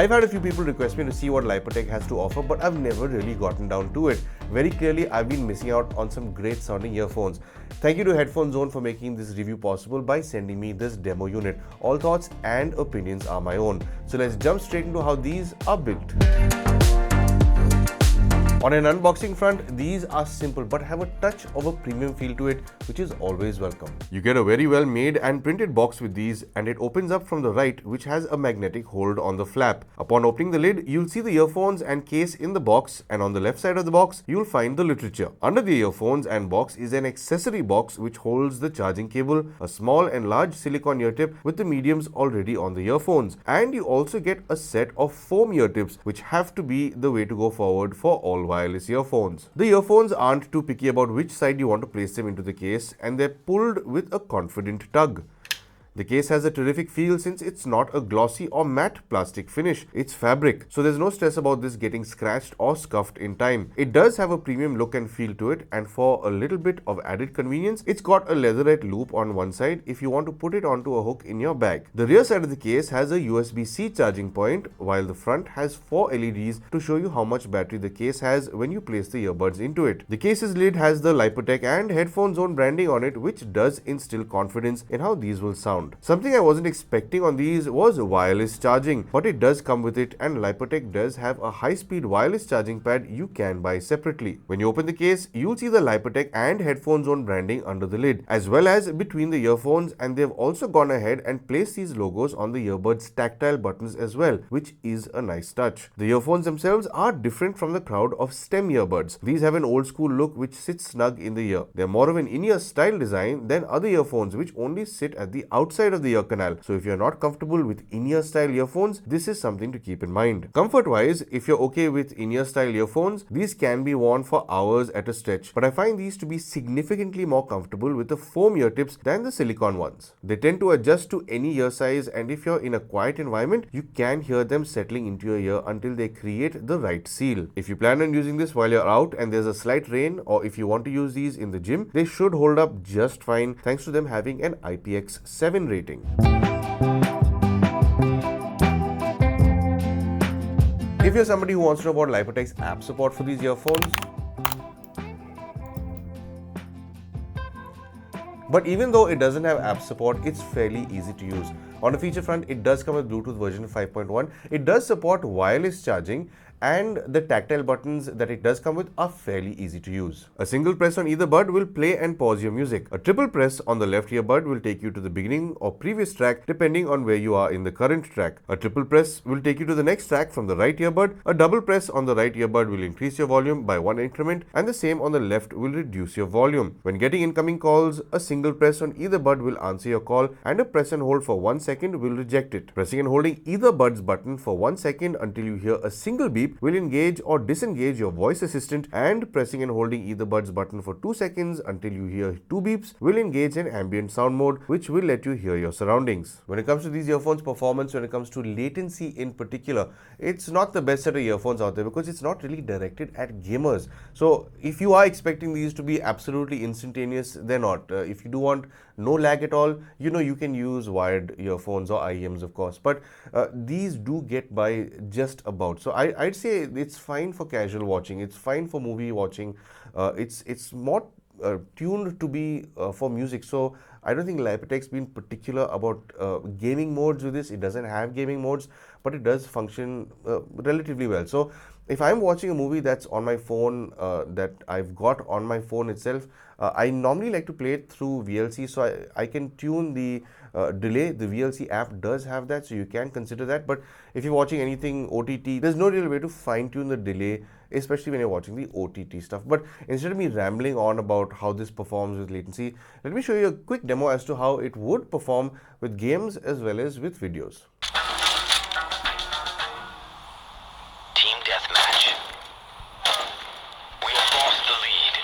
I've had a few people request me to see what Lypertek has to offer, but I've never really gotten down to it. Very clearly, I've been missing out on some great sounding earphones. Thank you to Headphone Zone for making this review possible by sending me this demo unit. All thoughts and opinions are my own. So let's jump straight into how these are built. On an unboxing front, these are simple but have a touch of a premium feel to it, which is always welcome. You get a very well made and printed box with these, and it opens up from the right, which has a magnetic hold on the flap. Upon opening the lid, you'll see the earphones and case in the box, and on the left side of the box, you'll find the literature. Under the earphones and box is an accessory box which holds the charging cable, a small and large silicone ear tip with the mediums already on the earphones, and you also get a set of foam ear tips, which have to be the way to go forward for all wireless earphones. The earphones aren't too picky about which side you want to place them into the case, and they're pulled with a confident tug. The case has a terrific feel since it's not a glossy or matte plastic finish, it's fabric, so there's no stress about this getting scratched or scuffed in time. It does have a premium look and feel to it, and for a little bit of added convenience, it's got a leatherette loop on one side if you want to put it onto a hook in your bag. The rear side of the case has a USB-C charging point, while the front has 4 LEDs to show you how much battery the case has when you place the earbuds into it. The case's lid has the Lypertek and Headphone Zone branding on it, which does instill confidence in how these will sound. Something I wasn't expecting on these was wireless charging, but it does come with it, and Lypertek does have a high-speed wireless charging pad you can buy separately. When you open the case, you'll see the Lypertek and Headphone Zone branding under the lid, as well as between the earphones, and they've also gone ahead and placed these logos on the earbuds tactile buttons as well, which is a nice touch. The earphones themselves are different from the crowd of stem earbuds. These have an old school look which sits snug in the ear. They're more of an in-ear style design than other earphones which only sit at the outside of the ear canal. So if you're not comfortable with in-ear style earphones, this is something to keep in mind. Comfort wise, if you're okay with in-ear style earphones, these can be worn for hours at a stretch, but I find these to be significantly more comfortable with the foam ear tips than the silicone ones. They tend to adjust to any ear size, and if you're in a quiet environment, you can hear them settling into your ear until they create the right seal. If you plan on using this while you're out and there's a slight rain, or if you want to use these in the gym, they should hold up just fine thanks to them having an IPX7 rating. If you're somebody who wants to know about Lypertek's app support for these earphones, but even though it doesn't have app support, it's fairly easy to use. On the feature front, it does come with Bluetooth version 5.1. It does support wireless charging, and the tactile buttons that it does come with are fairly easy to use. A single press on either bud will play and pause your music. A triple press on the left earbud will take you to the beginning or previous track depending on where you are in the current track. A triple press will take you to the next track from the right earbud. A double press on the right earbud will increase your volume by 1 increment, and the same on the left will reduce your volume. When getting incoming calls, a single press on either bud will answer your call, and a press and hold for 1 second will reject it. Pressing and holding either bud's button for 1 second until you hear a single beep will engage or disengage your voice assistant, and pressing and holding either bud's button for 2 seconds until you hear 2 beeps will engage an ambient sound mode, which will let you hear your surroundings. When it comes to these earphones performance, when it comes to latency in particular, it's not the best set of earphones out there because it's not really directed at gamers. So if you are expecting these to be absolutely instantaneous, they're not. If you do want no lag at all, you can use wired earphones or IEMs, of course, but these do get by just about. So I'd say it's fine for casual watching, it's fine for movie watching, it's more tuned to be for music. So I don't think Lypertek's been particular about gaming modes with this. It doesn't have gaming modes, but it does function relatively well. So if I'm watching a movie that's on my phone, that I've got on my phone itself, I normally like to play it through VLC, so I can tune the delay. The VLC app does have that, so you can consider that. But if you're watching anything OTT, there's no real way to fine-tune the delay, especially when you're watching the OTT stuff. But instead of me rambling on about how this performs with latency, let me show you a quick demo as to how it would perform with games as well as with videos. Team deathmatch. We have lost the lead.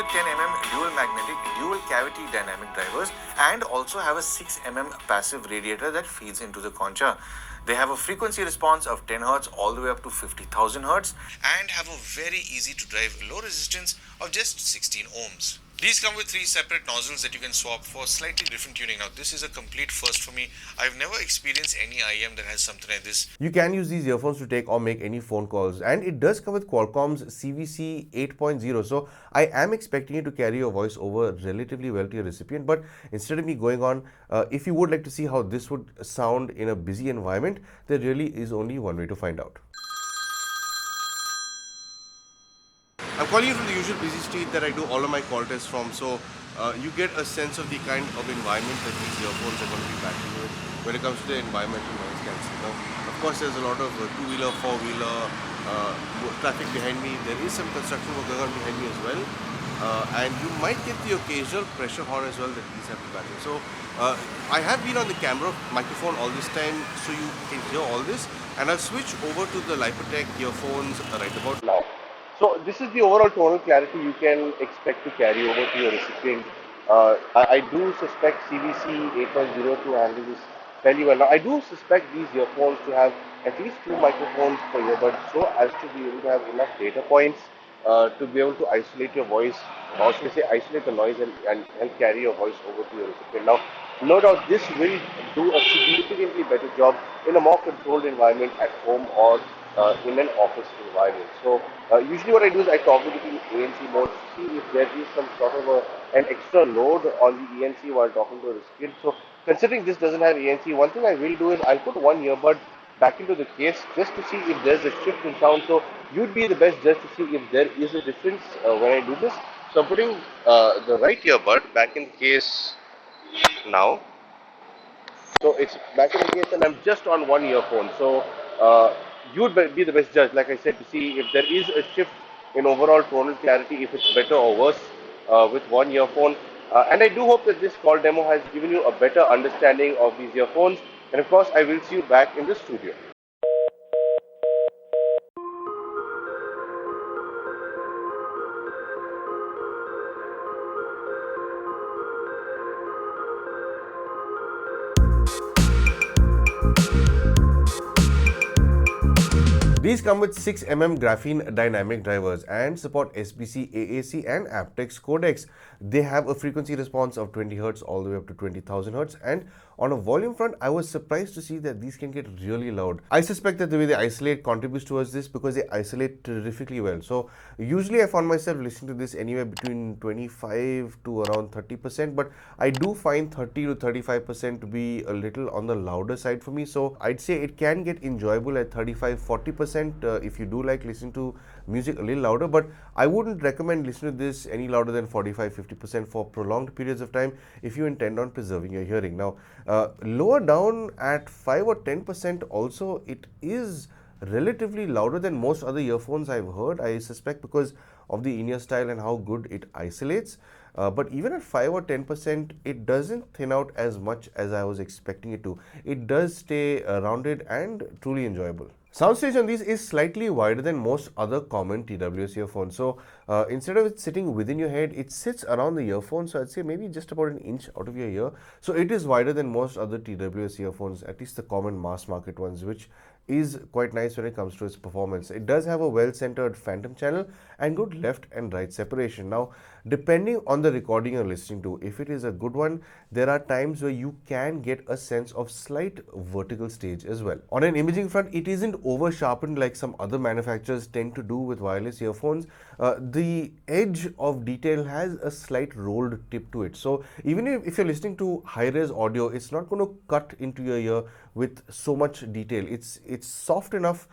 with 10 mm dual magnetic, dual cavity dynamic drivers and also have a 6 mm passive radiator that feeds into the concha. They have a frequency response of 10 Hz all the way up to 50,000 Hz and have a very easy to drive low resistance of just 16 ohms. These come with 3 separate nozzles that you can swap for slightly different tuning. Now this is a complete first for me. I've never experienced any IEM that has something like this. You can use these earphones to take or make any phone calls, and it does come with Qualcomm's CVC 8.0, so I am expecting it to carry your voice over relatively well to your recipient. But instead of me going on, if you would like to see how this would sound in a busy environment, there really is only one way to find out. I'm calling you from the usual busy street that I do all of my call tests from, so you get a sense of the kind of environment that these earphones are going to be battling with when it comes to the environmental noise cancelling. Now, of course, there's a lot of two-wheeler, four-wheeler traffic behind me. There is some construction work going on behind me as well, and you might get the occasional pressure horn as well that these have to battle. So I have been on the camera microphone all this time, so you can hear all this, and I'll switch over to the Lypertek earphones right about now. So this is the overall tonal clarity you can expect to carry over to your recipient. I do suspect CVC 8.0 to handle this fairly well. Now I do suspect these earphones to have at least 2 microphones per earbud, so as to be able to have enough data points to be able to isolate your voice, or should I say isolate the noise and help carry your voice over to your recipient. Now, no doubt this will do a significantly better job in a more controlled environment at home or in an office environment. So usually what I do is I toggle between ANC mode to see if there is some sort of an extra load on the ANC while talking to a recipient. So considering this doesn't have ANC, one thing I will do is I'll put one earbud back into the case just to see if there's a shift in sound. So you'd be the best judge to see if there is a difference when I do this. So I'm putting the right earbud back in the case now. So it's back in the case and I'm just on one earphone. So you'd be the best judge, like I said, to see if there is a shift in overall tonal clarity, if it's better or worse with one earphone. And I do hope that this call demo has given you a better understanding of these earphones. And of course, I will see you back in the studio. These come with 6mm graphene dynamic drivers and support SBC, AAC and aptX codecs. They have a frequency response of 20 Hz all the way up to 20,000 Hz, and on a volume front, I was surprised to see that these can get really loud. I suspect that the way they isolate contributes towards this because they isolate terrifically well. So usually I found myself listening to this anywhere between 25 to around 30%, but I do find 30 to 35% to be a little on the louder side for me. So I'd say it can get enjoyable at 35-40% if you do like listening to music a little louder, but I wouldn't recommend listening to this any louder than 45-50% for prolonged periods of time if you intend on preserving your hearing. Now, lower down at 5 or 10% also, it is relatively louder than most other earphones I've heard, I suspect because of the in-ear style and how good it isolates. But even at 5 or 10%, it doesn't thin out as much as I was expecting it to. It does stay rounded and truly enjoyable. Soundstage on these is slightly wider than most other common TWS earphones. So instead of it sitting within your head, it sits around the earphone. So I'd say maybe just about an inch out of your ear. So it is wider than most other TWS earphones, at least the common mass market ones, which is quite nice when it comes to its performance. It does have a well-centered phantom channel and good left and right separation. Now, depending on the recording you're listening to, if it is a good one, there are times where you can get a sense of slight vertical stage as well. On an imaging front, it isn't over sharpened like some other manufacturers tend to do with wireless earphones. The edge of detail has a slight rolled tip to it. So even if you're listening to high-res audio, it's not going to cut into your ear with so much detail. It's soft enough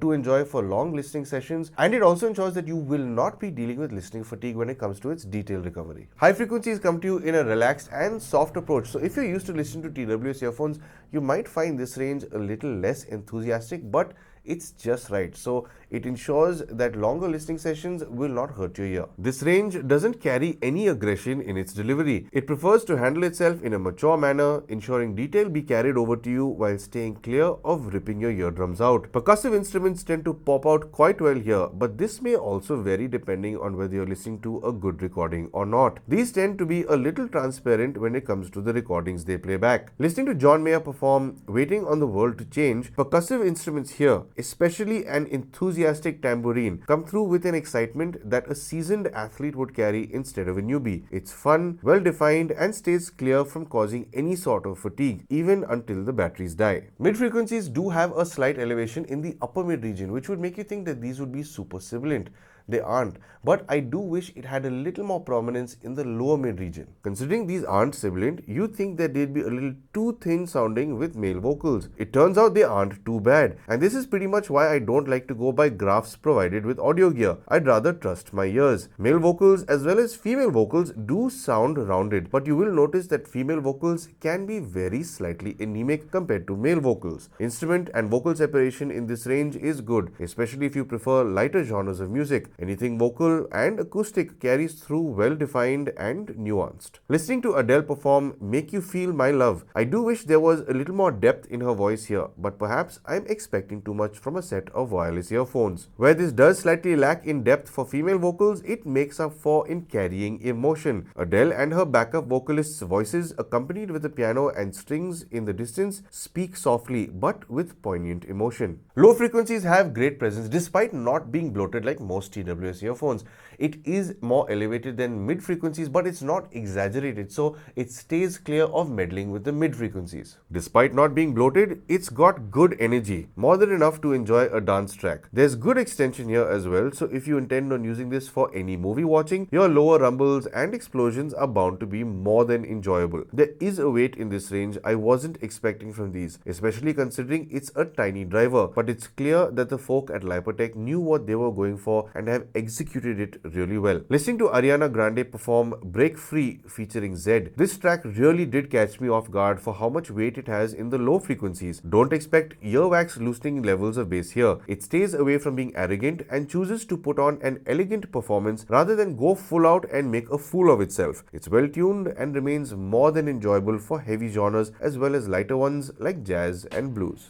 to enjoy for long listening sessions, and it also ensures that you will not be dealing with listening fatigue when it comes to its detail recovery. High frequencies come to you in a relaxed and soft approach, so if you're used to listening to TWS earphones, you might find this range a little less enthusiastic, but it's just right. So it ensures that longer listening sessions will not hurt your ear. This range doesn't carry any aggression in its delivery. It prefers to handle itself in a mature manner, ensuring detail be carried over to you while staying clear of ripping your eardrums out. Percussive instruments tend to pop out quite well here, but this may also vary depending on whether you're listening to a good recording or not. These tend to be a little transparent when it comes to the recordings they play back. Listening to John Mayer perform Waiting on the World to Change, percussive instruments here, especially an enthusiastic tambourine, come through with an excitement that a seasoned athlete would carry instead of a newbie. It's fun, well defined, and stays clear from causing any sort of fatigue, even until the batteries die. Mid frequencies do have a slight elevation in the upper mid region, which would make you think that these would be super sibilant. They aren't, but I do wish it had a little more prominence in the lower mid region. Considering these aren't sibilant, you'd think that they'd be a little too thin sounding with male vocals. It turns out they aren't too bad, and this is pretty much why I don't like to go by graphs provided with audio gear. I'd rather trust my ears. Male vocals as well as female vocals do sound rounded, but you will notice that female vocals can be very slightly anemic compared to male vocals. Instrument and vocal separation in this range is good, especially if you prefer lighter genres of music. Anything vocal and acoustic carries through well defined and nuanced. Listening to Adele perform Make You Feel My Love, I do wish there was a little more depth in her voice here, but perhaps I'm expecting too much from a set of wireless earphones. Where this does slightly lack in depth for female vocals, it makes up for in carrying emotion. Adele and her backup vocalists' voices, accompanied with a piano and strings in the distance, speak softly but with poignant emotion. Low frequencies have great presence despite not being bloated like most TWS earphones. It is more elevated than mid frequencies, but it's not exaggerated, so it stays clear of meddling with the mid frequencies. Despite not being bloated, it's got good energy, more than enough to enjoy a dance track. There's good extension here as well, so if you intend on using this for any movie watching, your lower rumbles and explosions are bound to be more than enjoyable. There is a weight in this range I wasn't expecting from these, especially considering it's a tiny driver, but it's clear that the folk at Lypertek knew what they were going for and have executed it really well. Listening to Ariana Grande perform Break Free featuring Zed, this track really did catch me off guard for how much weight it has in the low frequencies. Don't expect earwax loosening levels of bass here. It stays away from being arrogant and chooses to put on an elegant performance rather than go full out and make a fool of itself. It's well tuned and remains more than enjoyable for heavy genres as well as lighter ones like jazz and blues.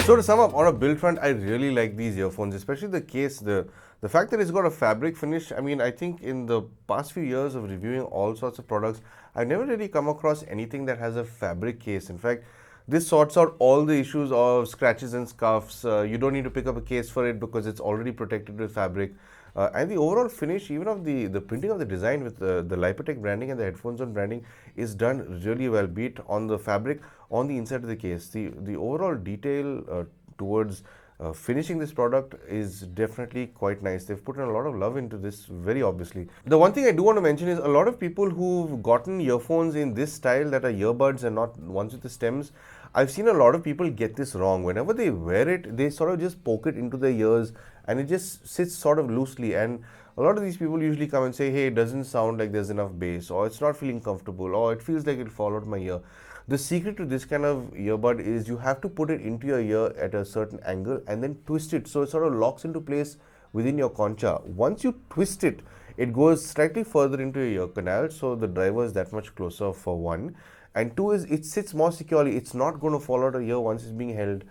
So to sum up, on a build front, I really like these earphones, especially the case, the fact that it's got a fabric finish. I mean, I think in the past few years of reviewing all sorts of products, I've never really come across anything that has a fabric case. In fact, this sorts out all the issues of scratches and scuffs. You don't need to pick up a case for it because it's already protected with fabric. And the overall finish, even of the printing of the design with the Lypertek branding and the Headphones on branding is done really well, be it on the fabric, on the inside of the case. The overall detail towards finishing this product is definitely quite nice. They've put in a lot of love into this, very obviously. The one thing I do want to mention is a lot of people who've gotten earphones in this style that are earbuds and not ones with the stems, I've seen a lot of people get this wrong. Whenever they wear it, they sort of just poke it into their ears and it just sits sort of loosely, and a lot of these people usually come and say, hey, it doesn't sound like there's enough bass, or it's not feeling comfortable, or it feels like it'll fall out my ear. The secret to this kind of earbud is you have to put it into your ear at a certain angle and then twist it so it sort of locks into place within your concha. Once you twist it, it goes slightly further into your ear canal, so the driver is that much closer, for one. And two is it sits more securely. It's not going to fall out of your ear once it's being held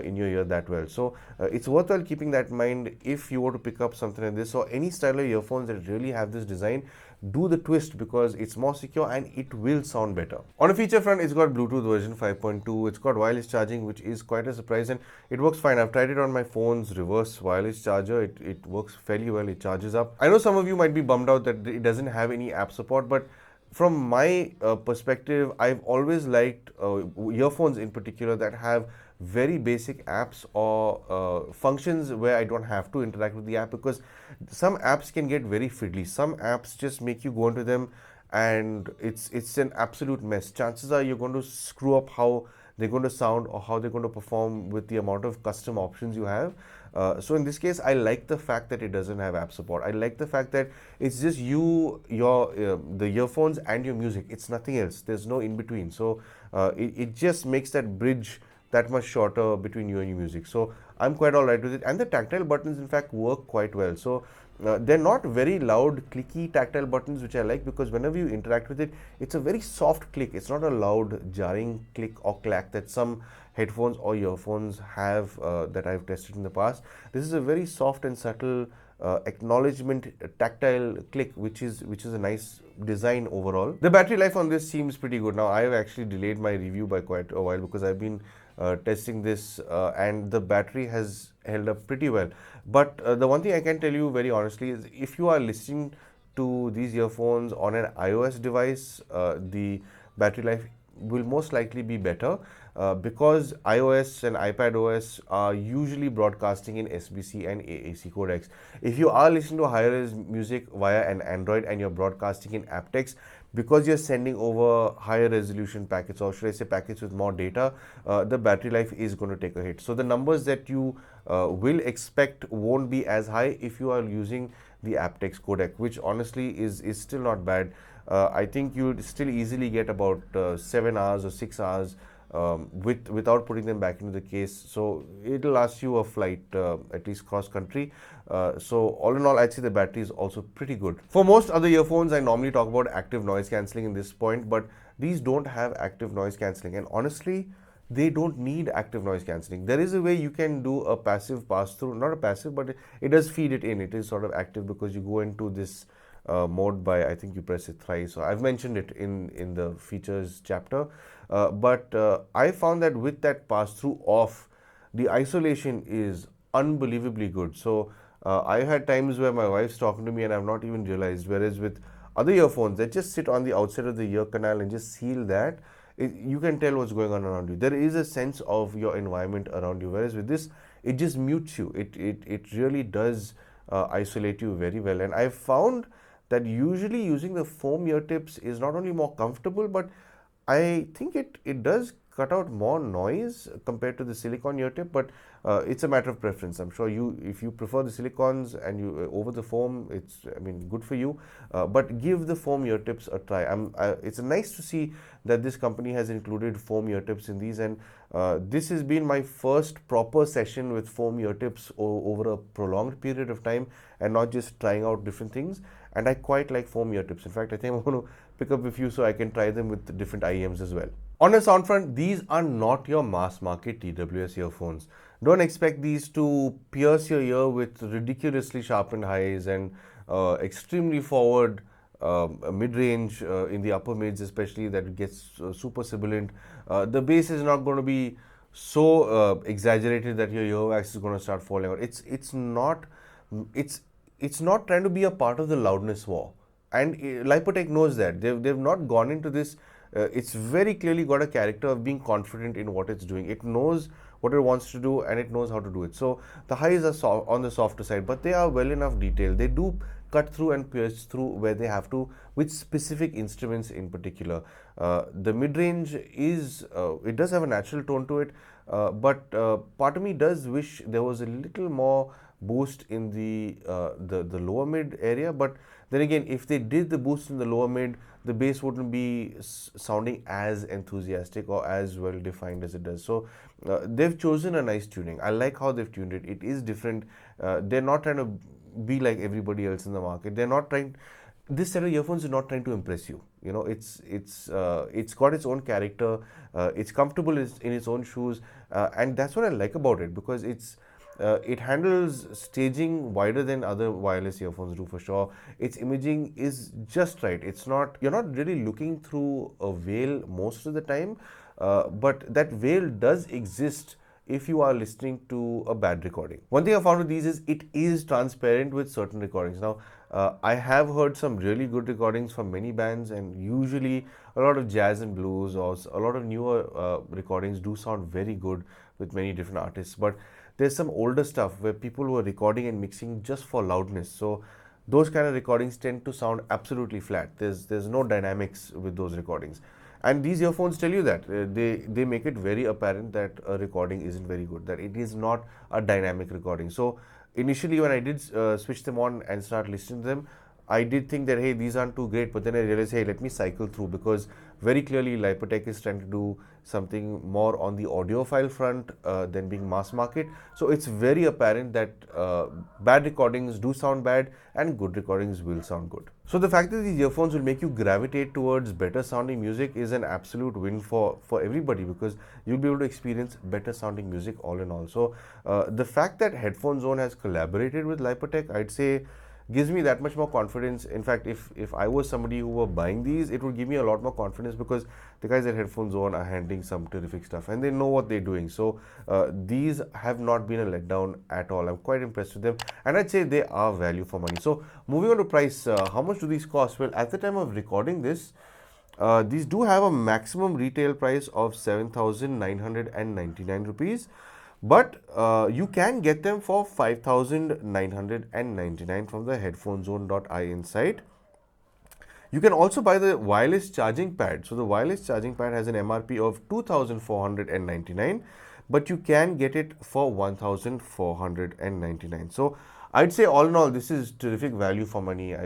in your ear that well. So it's worthwhile keeping that in mind if you were to pick up something like this or any style of earphones that really have this design. Do the twist because it's more secure and it will sound better. On a feature front, it's got Bluetooth version 5.2. It's got wireless charging, which is quite a surprise, and it works fine. I've tried it on my phone's reverse wireless charger. It works fairly well. It charges up. I know some of you might be bummed out that it doesn't have any app support, but from my perspective, I've always liked earphones in particular that have very basic apps or functions where I don't have to interact with the app, because some apps can get very fiddly. Some apps just make you go into them and it's an absolute mess. Chances are you're going to screw up how they're going to sound or how they're going to perform with the amount of custom options you have. So in this case, I like the fact that it doesn't have app support. I like the fact that it's just the earphones and your music. It's nothing else. There's no in between. So it just makes that bridge that much shorter between you and your music. So I'm quite alright with it. And the tactile buttons in fact work quite well. So They're not very loud, clicky, tactile buttons, which I like because whenever you interact with it, it's a very soft click. It's not a loud, jarring click or clack that some headphones or earphones have that I've tested in the past. This is a very soft and subtle acknowledgement tactile click, which is a nice design overall. The battery life on this seems pretty good. Now I have actually delayed my review by quite a while because I've been testing this and the battery has held up pretty well. But the one thing I can tell you very honestly is if you are listening to these earphones on an iOS device, the battery life will most likely be better because iOS and iPadOS are usually broadcasting in SBC and AAC codecs. If you are listening to higher res music via an Android and you're broadcasting in aptX, because you're sending over higher resolution packets, or should I say packets with more data, the battery life is going to take a hit. So the numbers that you will expect won't be as high if you are using the aptX codec, which honestly is still not bad. I think you'd still easily get about 7 hours or 6 hours without putting them back into the case. So it'll last you a flight, at least cross country. So all in all, I'd say the battery is also pretty good. For most other earphones, I normally talk about active noise cancelling in this point, but these don't have active noise cancelling, and honestly, they don't need active noise cancelling. There is a way you can do a passive pass through, not a passive, but it does feed it in. It is sort of active because you go into this mode by, I think you press it thrice. So I've mentioned it in the features chapter. But I found that with that pass through off, the isolation is unbelievably good. So I've had times where my wife's talking to me and I've not even realized, whereas with other earphones that just sit on the outside of the ear canal and just seal that, you can tell what's going on around you. There is a sense of your environment around you, whereas with this, it just mutes you. It really does isolate you very well. And I've found that usually using the foam ear tips is not only more comfortable, but I think it does cut out more noise compared to the silicone ear tip, but it's a matter of preference. I'm sure if you prefer the silicons and you over the foam, it's, I mean, good for you. But give the foam ear tips a try. It's nice to see that this company has included foam ear tips in these, and this has been my first proper session with foam ear tips over a prolonged period of time, and not just trying out different things. And I quite like foam ear tips. In fact, I think I'm going to pick up a few so I can try them with different IEMs as well. On a sound front, these are not your mass market TWS earphones. Don't expect these to pierce your ear with ridiculously sharpened highs and extremely forward mid-range in the upper mids, especially, that it gets super sibilant. The bass is not going to be so exaggerated that your earwax is going to start falling out. It's not trying to be a part of the loudness war, and Lypertek knows that. They've not gone into this. It's very clearly got a character of being confident in what it's doing. It knows what it wants to do and it knows how to do it. So the highs are on the softer side, but they are well enough detailed. They do cut through and pierce through where they have to, with specific instruments in particular. The mid-range it does have a natural tone to it, but part of me does wish there was a little more boost in the lower mid area. But then again, if they did the boost in the lower mid, the bass wouldn't be sounding as enthusiastic or as well defined as it does. So they've chosen a nice tuning. I like how they've tuned it. It is different. They're not trying to be like everybody else in the market. They're not trying. This set of earphones is not trying to impress you. You know, it's got its own character. It's comfortable in its own shoes, and that's what I like about it, because it handles staging wider than other wireless earphones do, for sure. Its imaging is just right. You're not really looking through a veil most of the time, but that veil does exist if you are listening to a bad recording. One thing I found with these is it is transparent with certain recordings. Now, I have heard some really good recordings from many bands, and usually a lot of jazz and blues or a lot of newer recordings do sound very good with many different artists. But there's some older stuff where people were recording and mixing just for loudness. So those kind of recordings tend to sound absolutely flat. There's no dynamics with those recordings. And these earphones tell you that. They make it very apparent that a recording isn't very good, that it is not a dynamic recording. So initially when I did switch them on and start listening to them, I did think that, hey, these aren't too great, but then I realized, hey, let me cycle through, because very clearly Lypertek is trying to do something more on the audiophile front than being mass market. So it's very apparent that bad recordings do sound bad and good recordings will sound good. So the fact that these earphones will make you gravitate towards better sounding music is an absolute win for everybody, because you'll be able to experience better sounding music all in all. So the fact that Headphone Zone has collaborated with Lypertek, I'd say, gives me that much more confidence. In fact, if I was somebody who were buying these, it would give me a lot more confidence, because the guys at Headphone Zone are handling some terrific stuff and they know what they're doing. So these have not been a letdown at all. I'm quite impressed with them, and I'd say they are value for money. So moving on to price, how much do these cost? Well, at the time of recording this, these do have a maximum retail price of 7,999 rupees. But you can get them for 5,999 from the headphonezone.in site. You can also buy the wireless charging pad. So the wireless charging pad has an MRP of 2,499, but you can get it for 1,499. So I'd say all in all, this is terrific value for money.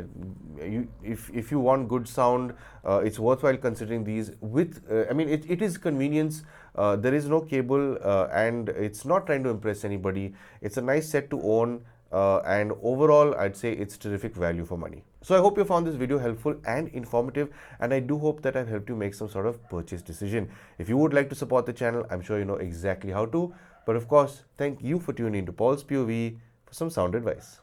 If you want good sound, it's worthwhile considering these. With I mean, it is convenience. There is no cable, and it's not trying to impress anybody. It's a nice set to own, and overall, I'd say it's terrific value for money. So I hope you found this video helpful and informative, and I do hope that I've helped you make some sort of purchase decision. If you would like to support the channel, I'm sure you know exactly how to. But of course, thank you for tuning in to Paul's POV for some sound advice.